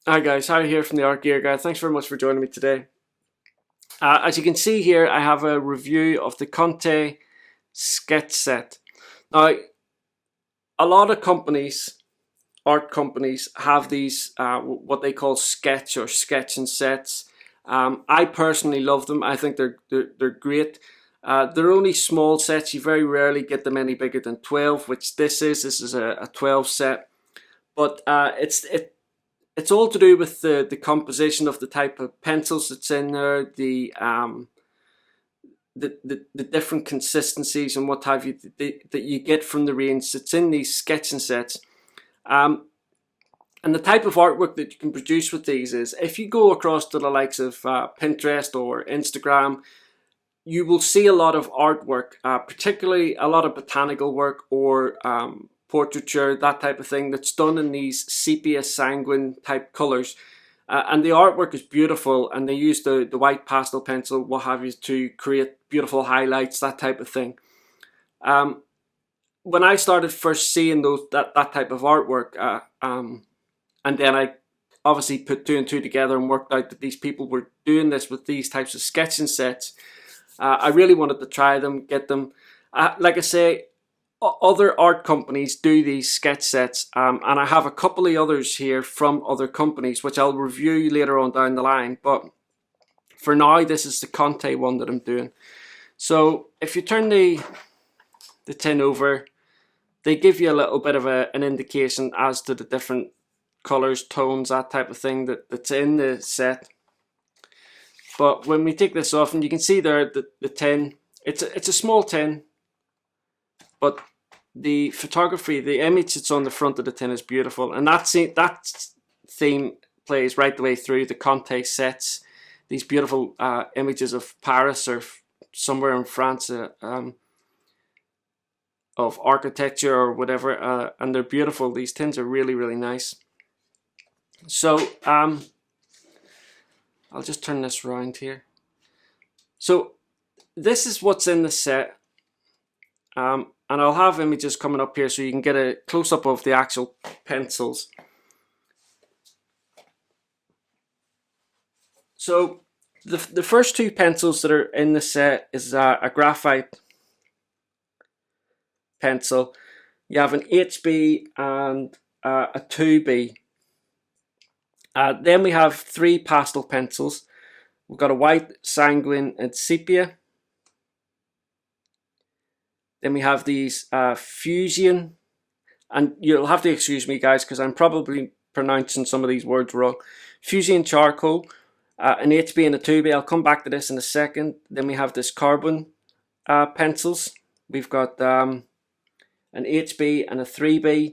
Hi guys, Harry here from the Art Gear Guy. Thanks very much for joining me today. As you can see here, I have a review of the Conte Sketch Set. Now, a lot of companies, art companies, have these what they call sketch or sketching sets. I personally love them. I think they're great. They're only small sets. You very rarely get them any bigger than 12, which this is. This is a 12 set, but it's all to do with the composition of the type of pencils that's in there, the different consistencies and what have you that you get from the range that's in these sketching sets. And the type of artwork that you can produce with these is, if you go across to the likes of Pinterest or Instagram, you will see a lot of artwork, particularly a lot of botanical work or portraiture, that type of thing, that's done in these sepia sanguine type colours. And the artwork is beautiful, and they use the white pastel pencil, what have you, to create beautiful highlights, that type of thing. When I started first seeing that type of artwork, and then I obviously put two and two together and worked out that these people were doing this with these types of sketching sets, I really wanted to try them, get them. Like I say, other art companies do these sketch sets, and I have a couple of others here from other companies which I'll review later on down the line, but for now this is the Conte one that I'm doing. So if you turn the tin over, they give you a little bit of an indication as to the different colours, tones, that type of thing that's in the set. But when we take this off, and you can see there the tin, it's a small tin, but the photography, the image that's on the front of the tin is beautiful, and that theme plays right the way through the Conte sets. These beautiful images of Paris or somewhere in France, of architecture or whatever, and they're beautiful. These tins are really, really nice. So I'll just turn this around here. So this is what's in the set. And I'll have images coming up here so you can get a close-up of the actual pencils. So the first two pencils that are in the set is a graphite pencil. You have an HB and a 2B. Then we have three pastel pencils. We've got a white, sanguine and sepia. Then we have these fusion, and you'll have to excuse me guys because I'm probably pronouncing some of these words wrong. Fusion charcoal, an HB and a 2B. I'll come back to this in a second. Then we have this carbon pencils. We've got an HB and a 3B,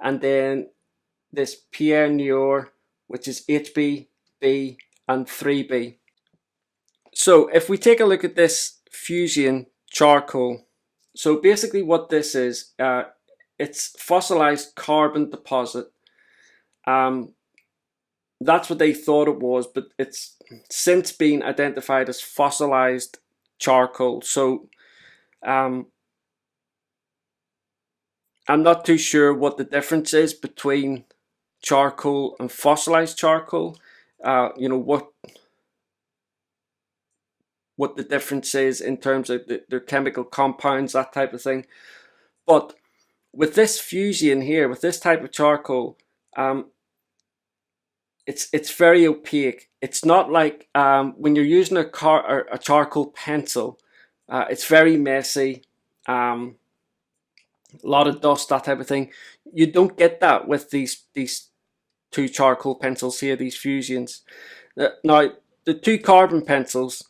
and then this Pierre Noir, which is HB, B and 3B. So if we take a look at this fusion charcoal, so basically what this is, it's fossilized carbon deposit. That's what they thought it was, but it's since been identified as fossilized charcoal. So I'm not too sure what the difference is between charcoal and fossilized charcoal. You know what the difference is in terms of their chemical compounds, that type of thing. But with this fusion here, with this type of charcoal, it's very opaque. It's not like when you're using a charcoal pencil, it's very messy, a lot of dust, that type of thing. You don't get that with these two charcoal pencils here, these fusions. Now the two carbon pencils,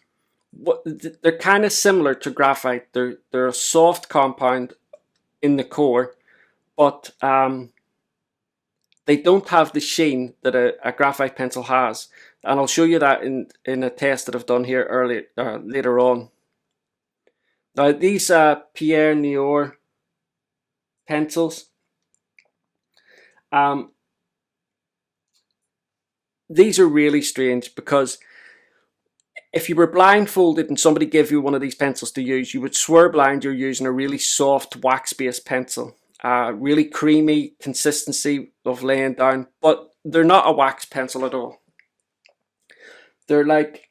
they're kind of similar to graphite. They're a soft compound in the core, but they don't have the sheen that a graphite pencil has, and I'll show you that in a test that I've done here later on. Now these Pierre Noir pencils, these are really strange because if you were blindfolded and somebody gave you one of these pencils to use, you would swear blind you're using a really soft wax-based pencil. Really creamy consistency of laying down, but they're not a wax pencil at all. They're like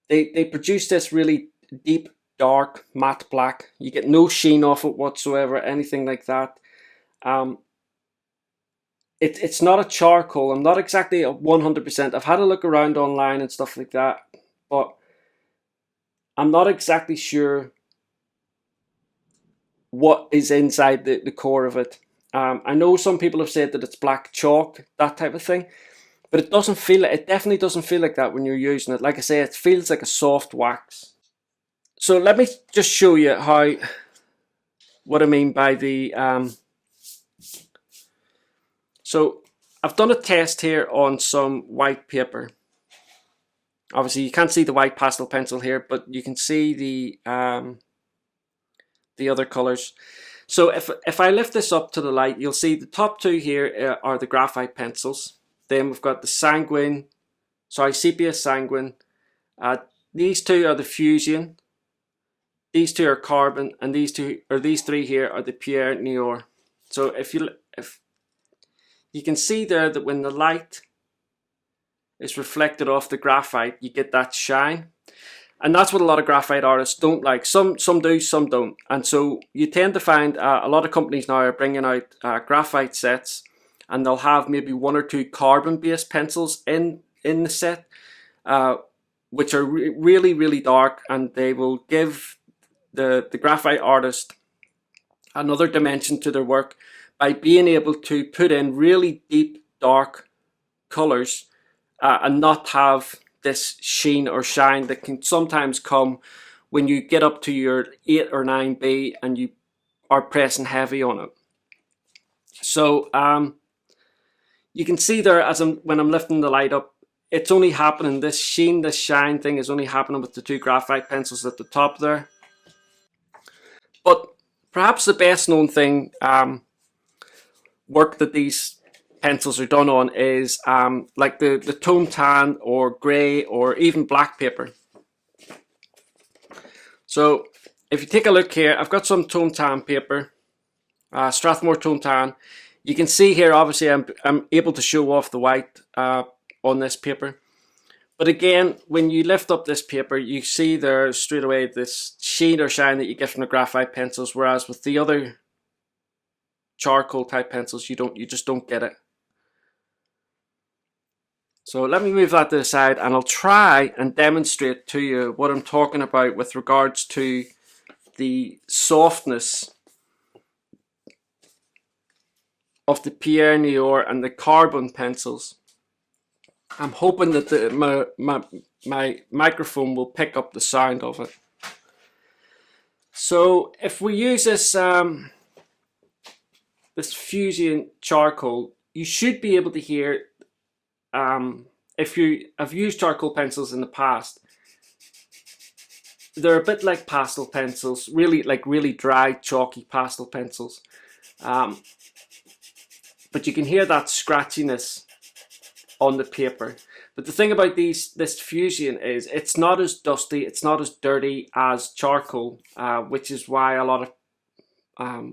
they produce this really deep, dark, matte black. You get no sheen off it whatsoever, anything like that. Um, it's not a charcoal. I'm not exactly a 100%. I've had a look around online and stuff like that, but I'm not exactly sure what is inside the core of it. I know some people have said that it's black chalk, that type of thing, but it doesn't feel. It definitely doesn't feel like that when you're using it. Like I say, it feels like a soft wax. So let me just show you how what I mean by the. So I've done a test here on some white paper. Obviously, you can't see the white pastel pencil here, but you can see the other colors. So if I lift this up to the light, you'll see the top two here are the graphite pencils. Then we've got the sanguine, sorry, sepia sanguine. These two are the fusion. These two are carbon, and these three here are the pierre noir. So if you can see there that when the light is reflected off the graphite, you get that shine. And that's what a lot of graphite artists don't like. Some do, some don't. And so you tend to find a lot of companies now are bringing out graphite sets, and they'll have maybe one or two carbon-based pencils in the set, which are really, really dark, and they will give the graphite artist another dimension to their work by being able to put in really deep, dark colors and not have this sheen or shine that can sometimes come when you get up to your 8 or 9B and you are pressing heavy on it. So you can see there when I'm lifting the light up, it's only happening, this sheen, this shine thing is only happening with the two graphite pencils at the top there. But perhaps the best known thing work that these pencils are done on is like the tone tan or grey or even black paper. So if you take a look here, I've got some tone tan paper, Strathmore tone tan. You can see here, obviously I'm able to show off the white on this paper. But again, when you lift up this paper, you see there straight away this sheen or shine that you get from the graphite pencils, whereas with the other charcoal type pencils, you just don't get it. So let me move that to the side, and I'll try and demonstrate to you what I'm talking about with regards to the softness of the pierre noir and the carbon pencils. I'm hoping that my microphone will pick up the sound of it. So if we use this this fusion charcoal, you should be able to hear, if you have used charcoal pencils in the past, they're a bit like pastel pencils, really dry, chalky pastel pencils. But you can hear that scratchiness on the paper. But the thing about this fusion is it's not as dusty, it's not as dirty as charcoal, which is why a lot of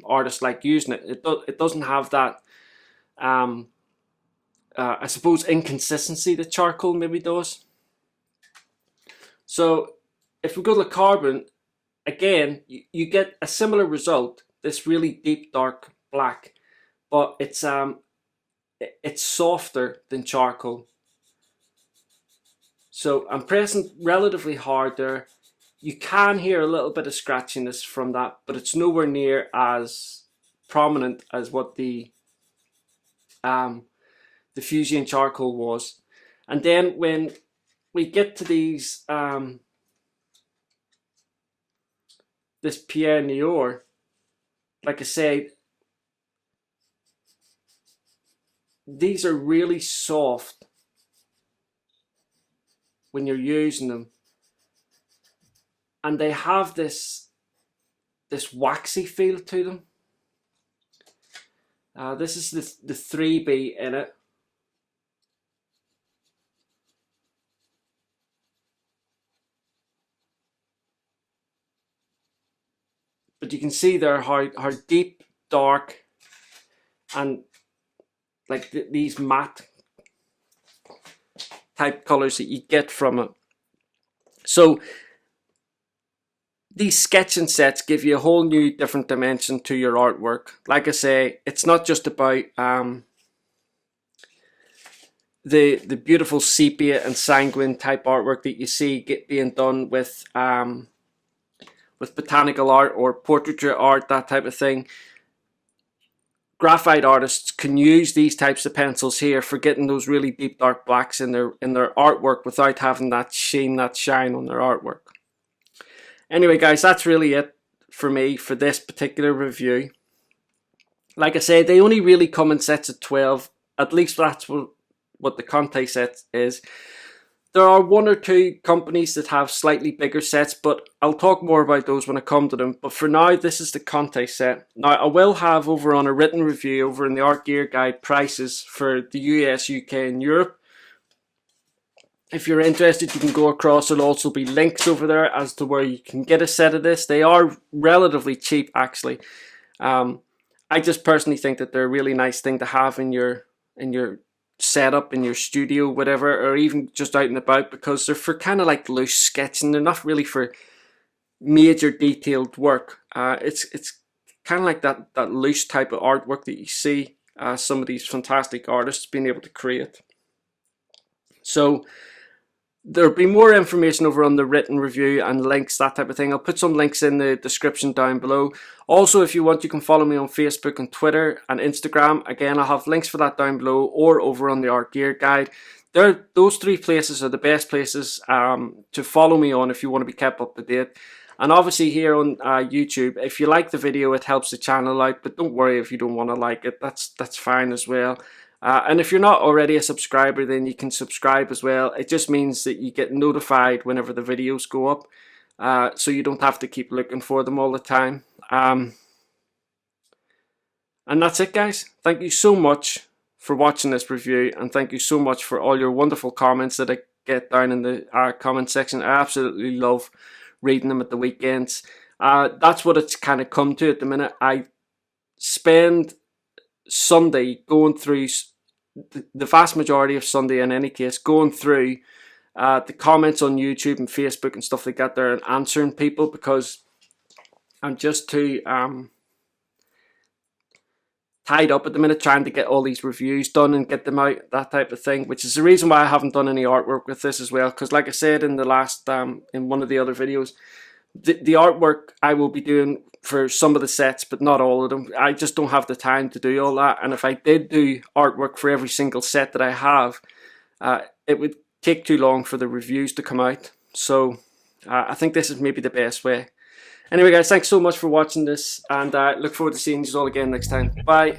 artists like using it. It doesn't have that, I suppose, inconsistency that charcoal maybe does. So if we go to carbon, again, you get a similar result, this really deep, dark black, but it's softer than charcoal. So I'm pressing relatively hard there. You can hear a little bit of scratchiness from that, but it's nowhere near as prominent as what the fusion charcoal was. And then when we get to these this pierre noir, like I said, these are really soft when you're using them, and they have this waxy feel to them. This is the 3B in it. But you can see there how deep, dark, and like these matte type colors that you get from it. So these sketching sets give you a whole new different dimension to your artwork. Like I say, it's not just about the beautiful sepia and sanguine type artwork that you see being done with botanical art or portraiture art, that type of thing. Graphite artists can use these types of pencils here for getting those really deep dark blacks in their artwork without having that sheen, that shine on their artwork. Anyway guys, that's really it for me for this particular review. Like I say, they only really come in sets of 12. At least that's what the Conte set is. There are one or two companies that have slightly bigger sets, but I'll talk more about those when I come to them. But for now, this is the Conte set. Now, I will have over on a written review over in the Art Gear Guide prices for the US, UK and Europe. If you're interested, you can go across. There'll also be links over there as to where you can get a set of this. They are relatively cheap, actually. I just personally think that they're a really nice thing to have in your setup, in your studio, whatever, or even just out and about, because they're for kind of like loose sketching. They're not really for major detailed work. It's kind of like that loose type of artwork that you see some of these fantastic artists being able to create. So there'll be more information over on the written review and links, that type of thing. I'll put some links in the description down below. Also, if you want, you can follow me on Facebook and Twitter and Instagram. Again, I'll have links for that down below or over on the Art Gear Guide. Those three places are the best places to follow me on if you want to be kept up to date. And obviously here on YouTube, if you like the video, it helps the channel out. But don't worry if you don't want to like it. That's fine as well. And if you're not already a subscriber, then you can subscribe as well. It just means that you get notified whenever the videos go up, so you don't have to keep looking for them all the time. And that's it, guys. Thank you so much for watching this review, and thank you so much for all your wonderful comments that I get down in the comment section. I absolutely love reading them at the weekends. That's what it's kind of come to at the minute. I spend Sunday going through the vast majority of Sunday, in any case, going through the comments on YouTube and Facebook and stuff like that there and answering people, because I'm just too tied up at the minute trying to get all these reviews done and get them out, that type of thing, which is the reason why I haven't done any artwork with this as well. Because like I said in the last in one of the other videos, the artwork I will be doing for some of the sets, but not all of them. I just don't have the time to do all that. And if I did do artwork for every single set that I have, it would take too long for the reviews to come out. So I think this is maybe the best way. Anyway guys, thanks so much for watching this, and I look forward to seeing you all again next time. Bye.